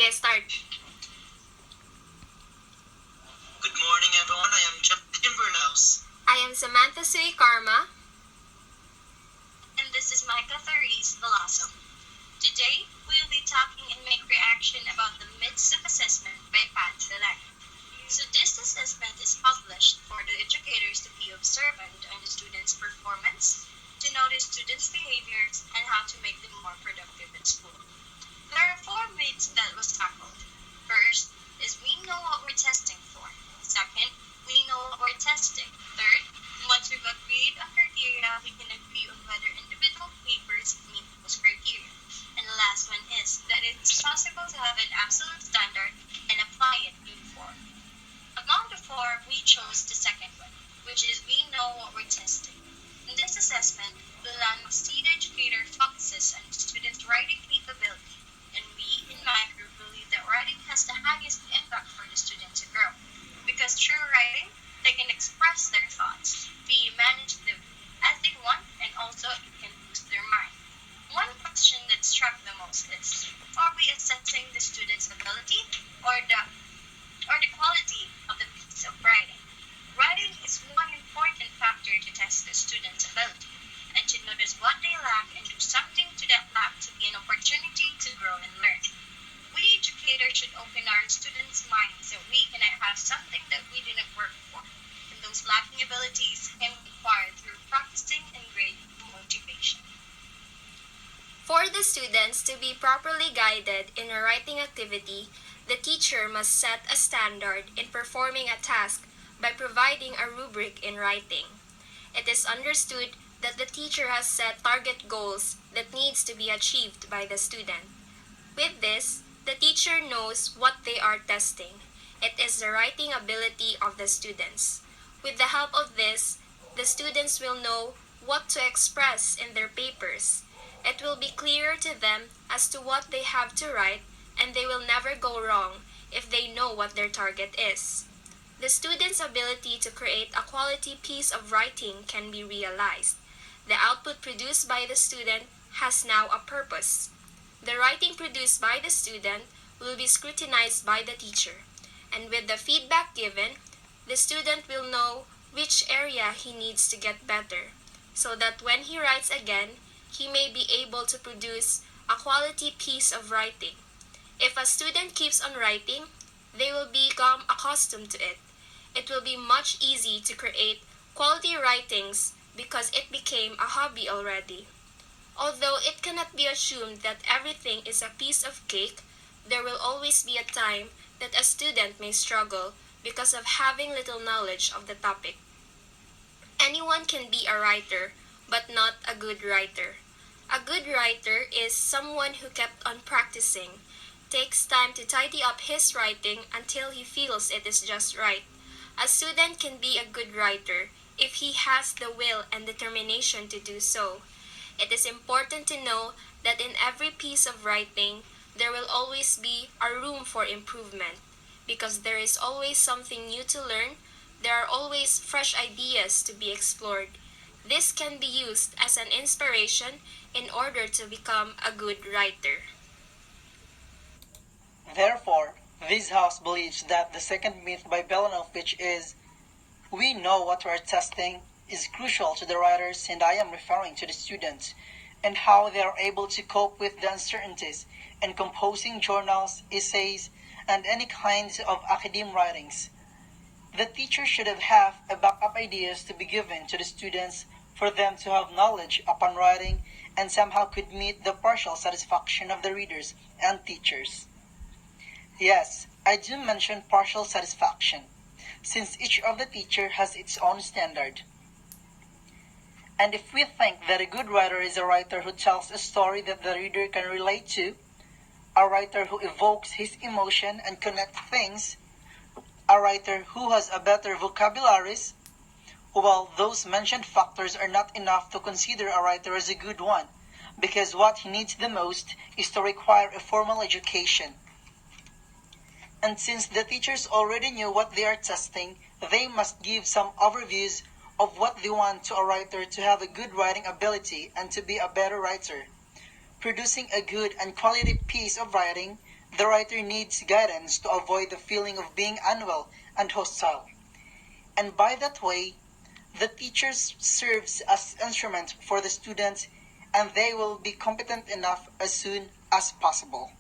Okay, start. Good morning, everyone. I am Jeff Timberhouse. I am Samantha Sui Karma. And this is Micah Therese Velasco. Today, we'll be talking and make reaction about the myths of assessment by Pat Delaney. So this assessment is published for the educators to be observant on the students' performance, to notice students' behaviors, and how to make them more productive at school. There are four myths that was tackled. First is we know what we're testing for. Second, we know what we're testing. Third, once we've agreed on criteria, we can agree on whether individual papers meet those criteria. And the last one is that it's possible to have an absolute standard and apply it uniformly. Among the four, we chose the second one, which is we know what we're testing. In this assessment, the Language educator focuses on the student's writing capability, and we, in my group, believe that writing has the highest impact for the student to grow. Because through writing, they can express their thoughts, be managed as they want, and also it can boost their mind. One question that struck the most is, are we assessing the student's ability or the quality of the piece of writing? Writing is one important factor to test the student's ability and to notice what they lack and do something to that lack to be an opportunity to grow and learn. We educators should open our students' minds that we cannot have something that we didn't work for, and those lacking abilities can be acquired through practicing and great motivation. For the students to be properly guided in a writing activity, the teacher must set a standard in performing a task by providing a rubric in writing. It is understood that the teacher has set target goals that needs to be achieved by the student. With this, the teacher knows what they are testing. It is the writing ability of the students. With the help of this, the students will know what to express in their papers. It will be clearer to them as to what they have to write, and they will never go wrong if they know what their target is. The student's ability to create a quality piece of writing can be realized. The output produced by the student has now a purpose. The writing produced by the student will be scrutinized by the teacher, and with the feedback given, the student will know which area he needs to get better, so that when he writes again, he may be able to produce a quality piece of writing. If a student keeps on writing, they will become accustomed to it. It will be much easier to create quality writings because it became a hobby already. Although it cannot be assumed that everything is a piece of cake, there will always be a time that a student may struggle because of having little knowledge of the topic. Anyone can be a writer, but not a good writer. A good writer is someone who kept on practicing, takes time to tidy up his writing until he feels it is just right. A student can be a good writer if he has the will and determination to do so. It is important to know that in every piece of writing, there will always be a room for improvement because there is always something new to learn. There are always fresh ideas to be explored. This can be used as an inspiration in order to become a good writer. Therefore, this house believes that the second myth by Belanovich is, we know what we are testing, is crucial to the writers, and I am referring to the students, and how they are able to cope with the uncertainties in composing journals, essays, and any kinds of academic writings. The teacher should have a backup ideas to be given to the students for them to have knowledge upon writing and somehow could meet the partial satisfaction of the readers and teachers. Yes, I do mention partial satisfaction, since each of the teacher has its own standard. And if we think that a good writer is a writer who tells a story that the reader can relate to, a writer who evokes his emotion and connects things, a writer who has a better vocabularies, well, those mentioned factors are not enough to consider a writer as a good one, because what he needs the most is to require a formal education. And since the teachers already knew what they are testing, they must give some overviews of what they want to a writer to have a good writing ability and to be a better writer. Producing a good and quality piece of writing The writer needs guidance to avoid the feeling of being unwell and hostile. And by that way, the teacher serves as instrument for the students and they will be competent enough as soon as possible.